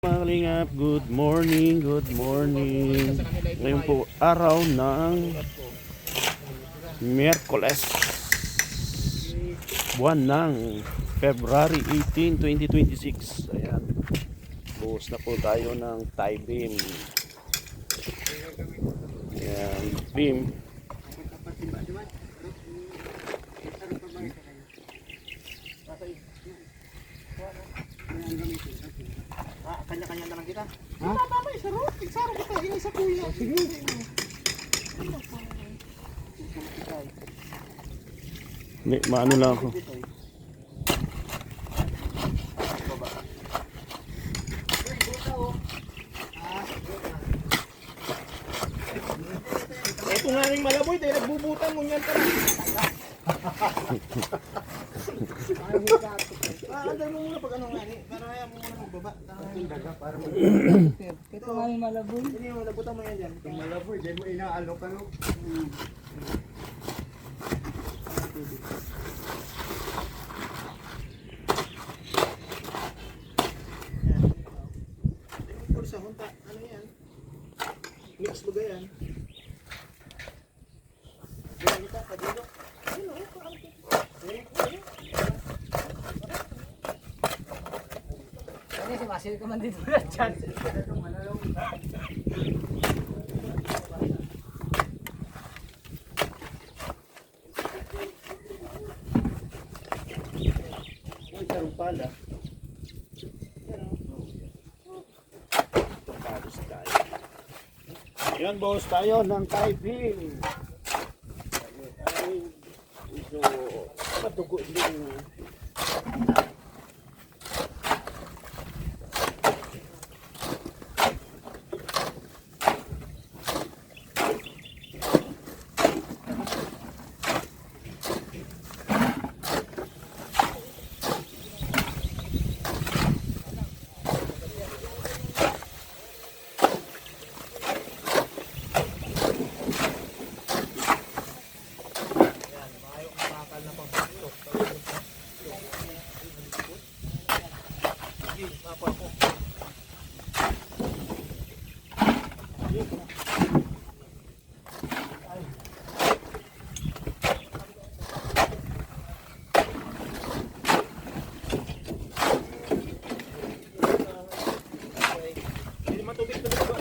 Mga kalingap, good morning, good morning. Ngayon po araw ng Miyerkules, buwan ng February 18, 2026. Ayan, buhos na po tayo ng Thai beam. Ayan, beam. Kanya-kanya na lang kita. Ha? Mamay, sarap. Sarap kita. Ini sa kuya. Sige. Hindi, maano lang ako. Ito nga rin malaboy. Dahil nagbubutan mo niyan ka na. Anday mo muna pag ano nga ni. Para kaya mo muna magbaba. Para Ito nga yung malaboy. Hindi mo malabutan mo yan dyan. Yung malaboy, dahil mo inaalok-alok. Tingin sa hunta. Ano yan? Mix ba yan? Ganyan kita. Padilok. Ano? Ano si Masil ka man dito na dyan. Uy, tarong pala. Ayan, boss, tayo ng Thai beam. Ito, matugo din. Hindi matubig na dito.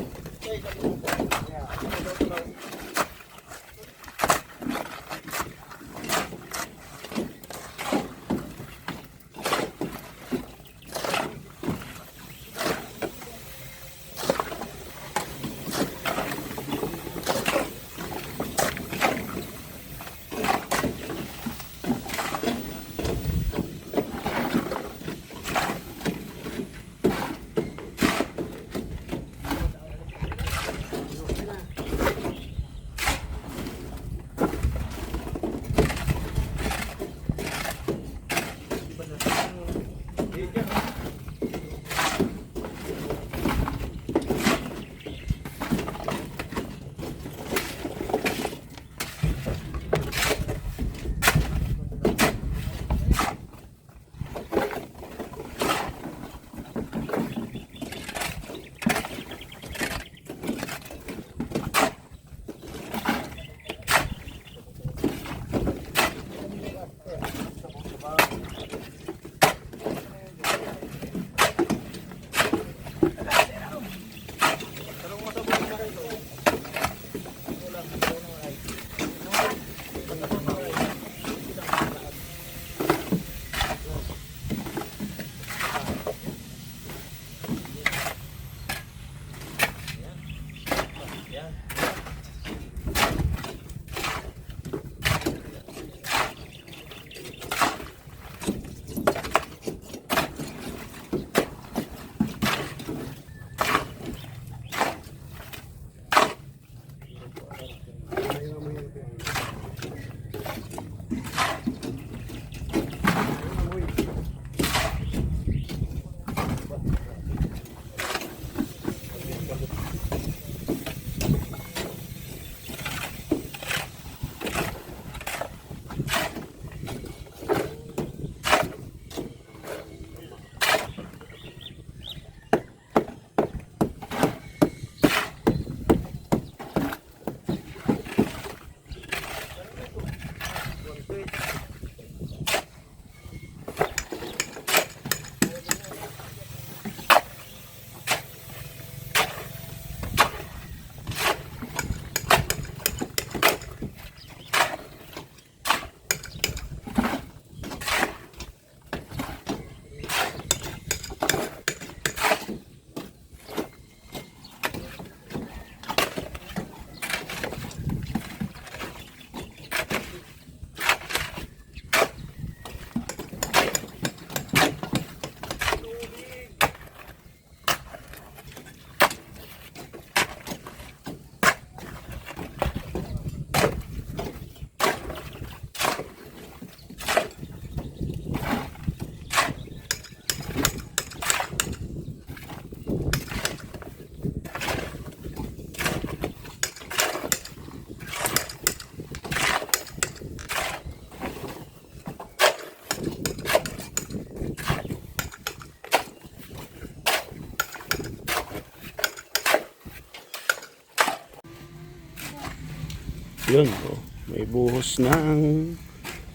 Yun, oh, may buhos ng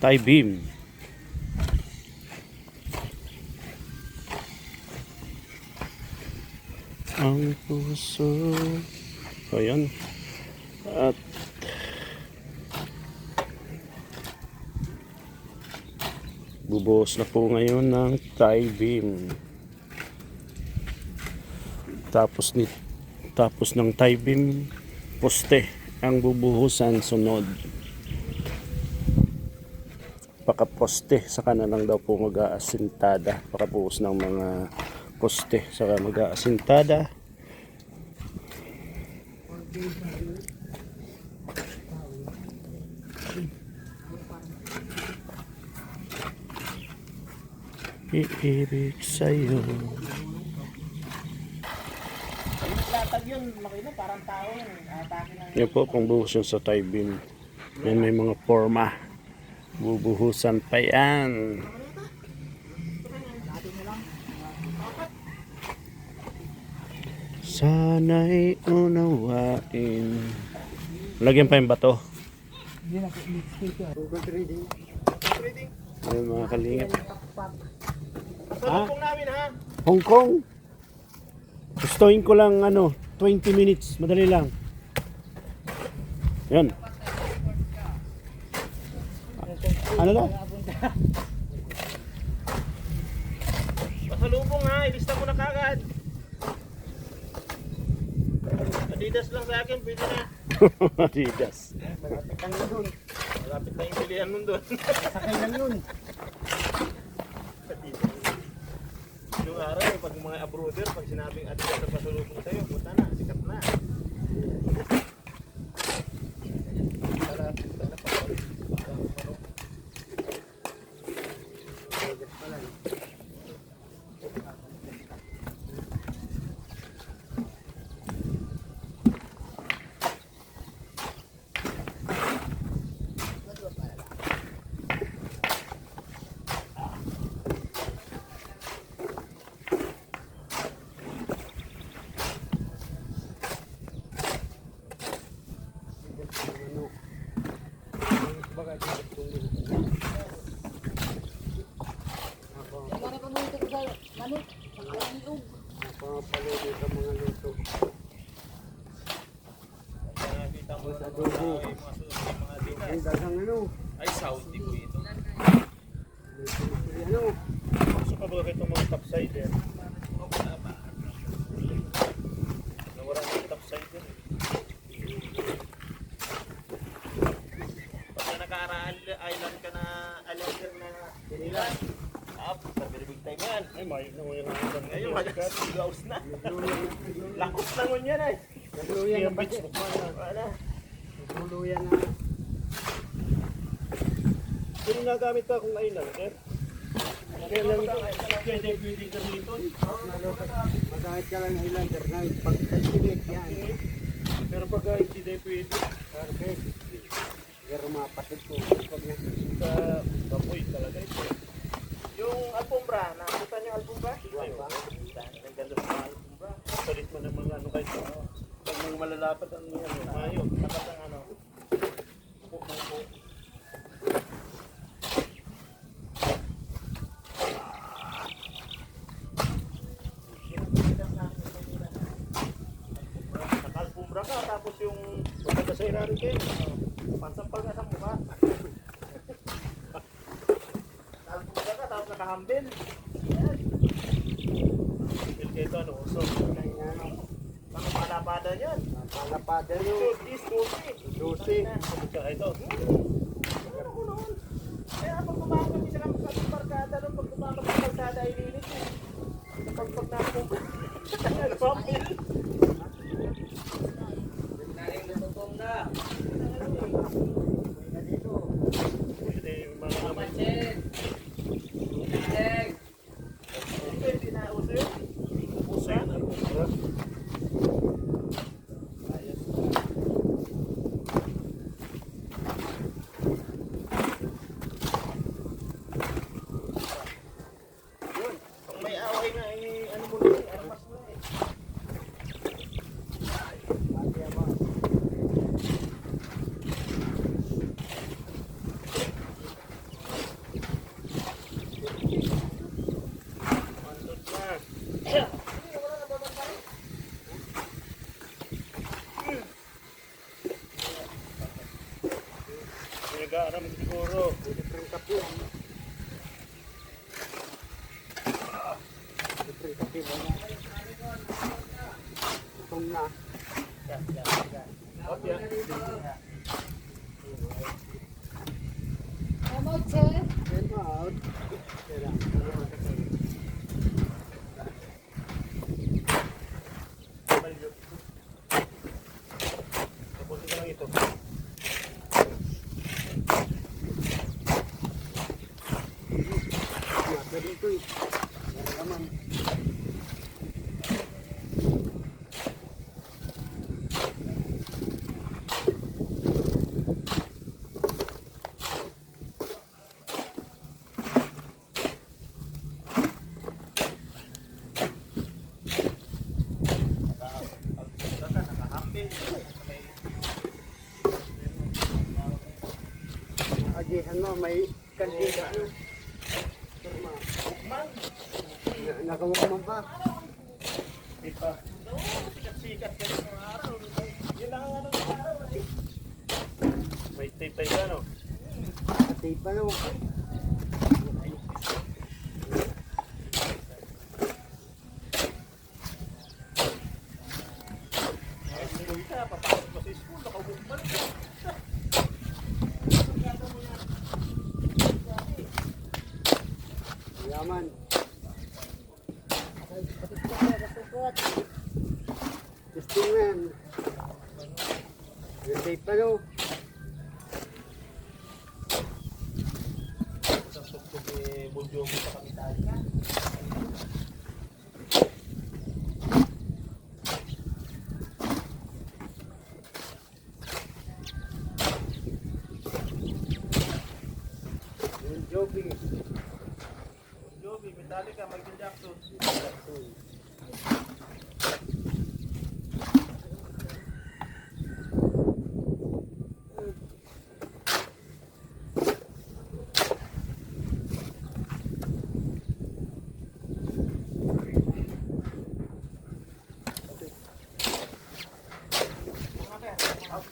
tie beam. Ang puso. So, yun. At bubuhos na po ngayon ng tie beam. Tapos ng tie beam, poste ang bubuhusan sunod. Pakaposte, saka na lang daw po mag-aasintada. Pakabuhos ng mga poste, saka mag-aasintada. Iibig sa'yo. Latag yun, makina, parang tao yun. Atake ng... Yan po, pangbuhos yun sa tie beam. Yan, may mga forma. Bubuhusan pa yan. Sana'y unawain. Lagyan pa yung bato. Hindi na, speaker. Google Trading. Ayun mga kalingap. Pasalubong namin ha. Hong Kong. Gustuin ko lang 20 minutes. Madali lang. Yan. Ano na? Pasalubong ha, ilista mo na kagad. Adidas lang sa akin, pwede na. Adidas. Malapit lang yun dun. Malapit lang yung pilihan mo dun. Sakay lang yun. Yung araw, pag mga abroader, pag sinabing Adidas na pasalubong sa'yo, punta na, sikat na. Para ka mo ito sa manok. Ang iog. Papaluto sa mga luto. Nakita mo sa dugo. Mga susunod, mga Adidas. Ang dagang ano, Ay, Saudi po ito. ano, Gusto ka ba itong mga topsider? Nawala na yung topsider. Pagka naka-island ka na islander na dinila, pag-big time yan. Ay, may nangyayang ako. Ngayon, mag-gaus na. Lakos na ngun yan ay. nagluyan na pati. Wala. Nagluyan na. Yung nagamit pa akong island, sir. Kaya lang ito, pwede gamiton. Magkakit ka lang Highlander na pagkasilit yan. Pero pag hindi pwede, Perfect. Pero mapatid ko. Pag na. sa kapoy talaga ito. Yung alfombra, nakita niyo yung alfombra? Ay, Diba? Ang ganda sa mga alfombra. Palit mo ng mga kayo. Pag mga malalapat ang mayo. Dapat ang ano. Pupo. Naka-alfombra ka, tapos yung maganda sa ilalim kayo. Pansampal nga sa mukha. Naka-alfombra ka, tapos nakahambel. Yung ito, usok. Ano palapada yan? Palapada nyo. Is 12. Susi. Ito. Kaya pag kumakot isa lang sa barkada doon, pag kumakot sa kalsada ay linis eh. Pag nakumpul. Nag-pumpil. Pwede yung mga Papansin. Leg. Hindi na uso yun. puso yan. Pag may away nga, ano mo na eh, armas mo eh. Siguro. Libreng kape. Libreng kape ba na? Itong na. Okay. Then out. Kaya Tapusin ko lang ito. nasa dito eh. Meron naman. Agihan mo, may kandila. Nakamukman pa. Di pa. Sikat-sikat kayo ng araw. Yun lang ang araw. May tape tayo ano? Pati pa no. Papasok ko sa school. Nakaubukan. Yaman. Testingan. Yung tape pa no. Isang tugtog ni Bon Jovi sa kami tayo. Yung Joby. Bon Jovi, Metallica, Michael Jackson.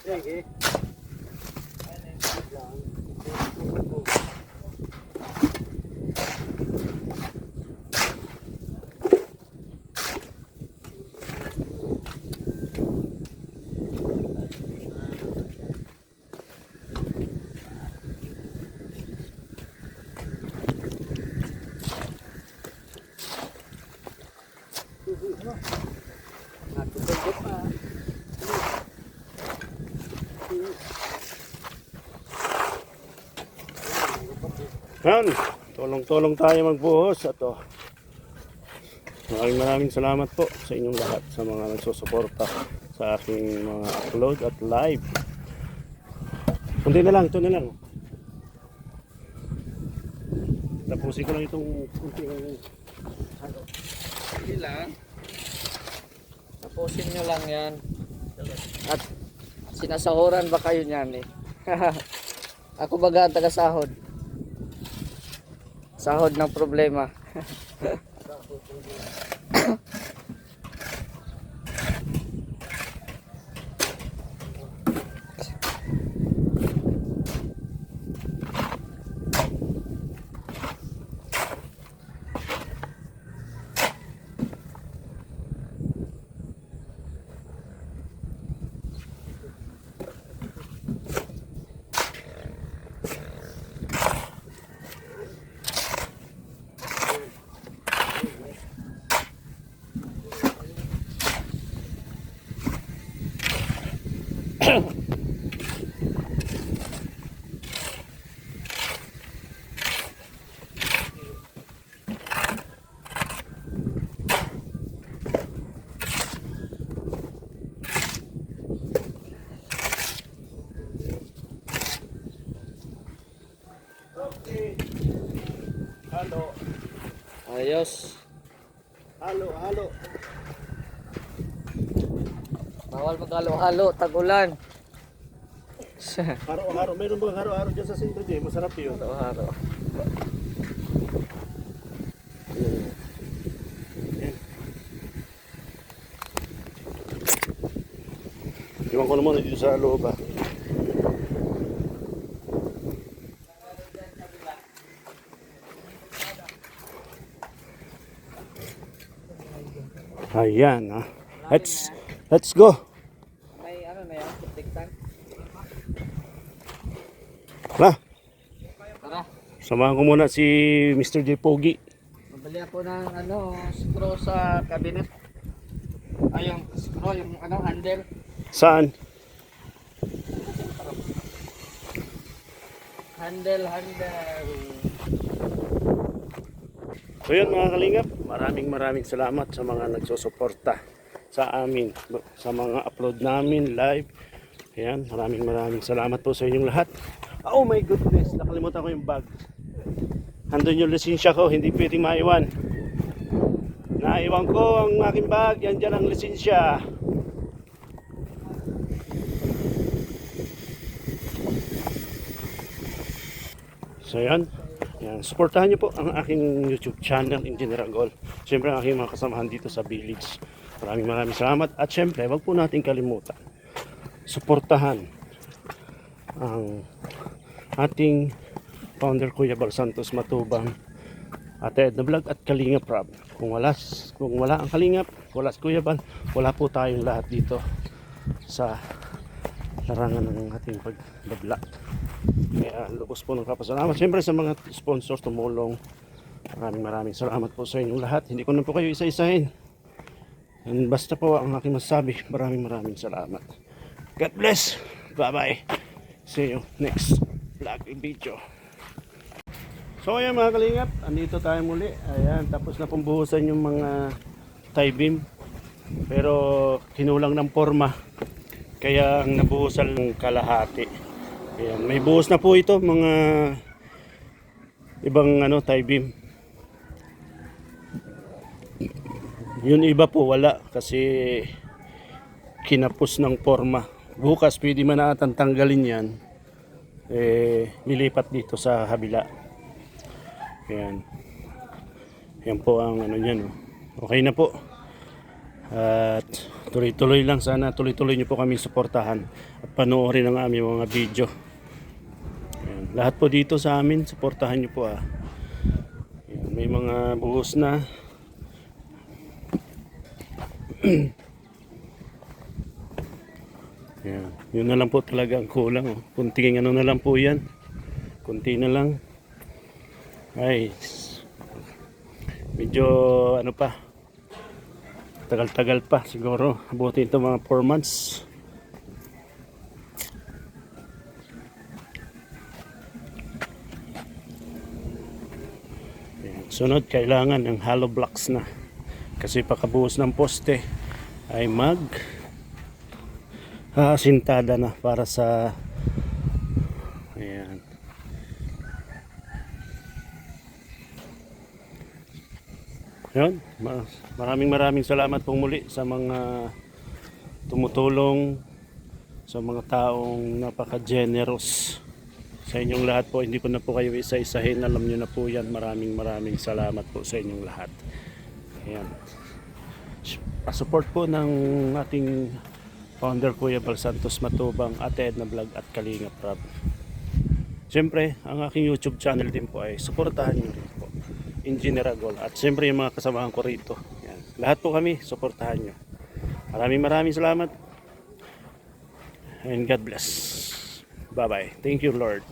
Sige. Natutugod pa. Yan, tulong-tulong tayo magbuhos at maraming salamat po sa inyong lahat sa mga nagsusuporta sa aking mga upload at live. Kunti na lang, ito na lang. Tapusin ko lang itong kunti. Hindi lang. Tapusin nyo lang yan. At sinasahuran ba kayo niyan eh? Ako baga ang taga-sahod. Sahod ng problema. Okay. Halo. Ayos. Halo, halo. Bawal maghalo-halo, tag-ulan. Haro-haro. Meron bang haro-haro dyan sa Sindro J? Masarap yun. Halo-halo. Iwan ko naman dito sa loob ah. Ayan, ha. Let's go. May ano na yan, tiktan. Tara, Tara, samahan ko muna si Mr. J. Pogi. mabili ako ng ano, screw sa cabinet. Ay, yung screw, yung ano, handle. Saan? Handle. So yun mga kalingap, maraming salamat sa mga nagsusuporta sa amin, sa mga upload namin live. Ayan, maraming salamat po sa inyong lahat. Oh my goodness, nakalimutan ko yung bag. Andun yung lisensya ko, hindi pwedeng maiwan. Naiwan ko ang aking bag, yan dyan ang lisensya. So yan, suportahan niyo po ang aking YouTube channel, Engineer Agol. Siyempre ang aking mga kasamahan dito sa village. Maraming salamat. At siyempre, wag po natin kalimutan, suportahan ang ating founder Kuya Bal Santos Matubang, Ate Edna Vlog at Kalingap Rob. Kung wala ang Kalingap, wala si Kuya Bal, wala po tayong lahat dito sa larangan ng ating pag-vlog. Kaya lubos po ng kapasalamat. Siyempre sa mga sponsors tumulong. Maraming salamat po sa inyong lahat. Hindi ko na po kayo isa-isahin. And basta po ang aking masasabi. Maraming salamat. God bless. Bye-bye. See you next vlog video. So ayan mga kalingap, andito tayo muli. Ayan, tapos na pong buhusan yung mga tie beam. Pero kinulang ng forma. Kaya ang nabuhusan ng kalahati. Ayan, may buhos na po ito mga ibang tie beam. Yun iba po wala kasi kinapos ng forma. Bukas pwede man natin tanggalin yan. Lilipat dito sa kabila. Ayan. Yan po ang niyan. Okay na po. At tuloy-tuloy lang, sana tuloy-tuloy nyo po kami suportahan at panoorin ang aming mga video. Ayan. Lahat po dito sa amin, suportahan nyo po. Ayan. May mga buhos na. Ayan. Yun na lang po talaga ang kulang. Kunting na lang po yan. Kunti na lang. Ay, medyo pa, tagal-tagal pa siguro. Abutin ito mga 4 months. Ayan. Sunod, kailangan ng hollow blocks na. Kasi pagkabuhos ng poste ay sintada na para sa ayan. Yun, maraming salamat pong muli sa mga tumutulong, sa mga taong napaka-generous. Sa inyong lahat po, hindi ko na po kayo isa-isahin, alam nyo na po yan. Maraming salamat po sa inyong lahat. Ayan. Support po ng ating founder Kuya Bal Santos Matubang, Ate Edna Vlog at Kalingap Rob. Siyempre, ang aking YouTube channel din po ay suportahan nyo rin po, Engineer Agol. At siyempre yung mga kasamahan ko rito. Yan. Lahat po kami, suportahan nyo. Maraming salamat. And God bless. Bye-bye. Thank you, Lord.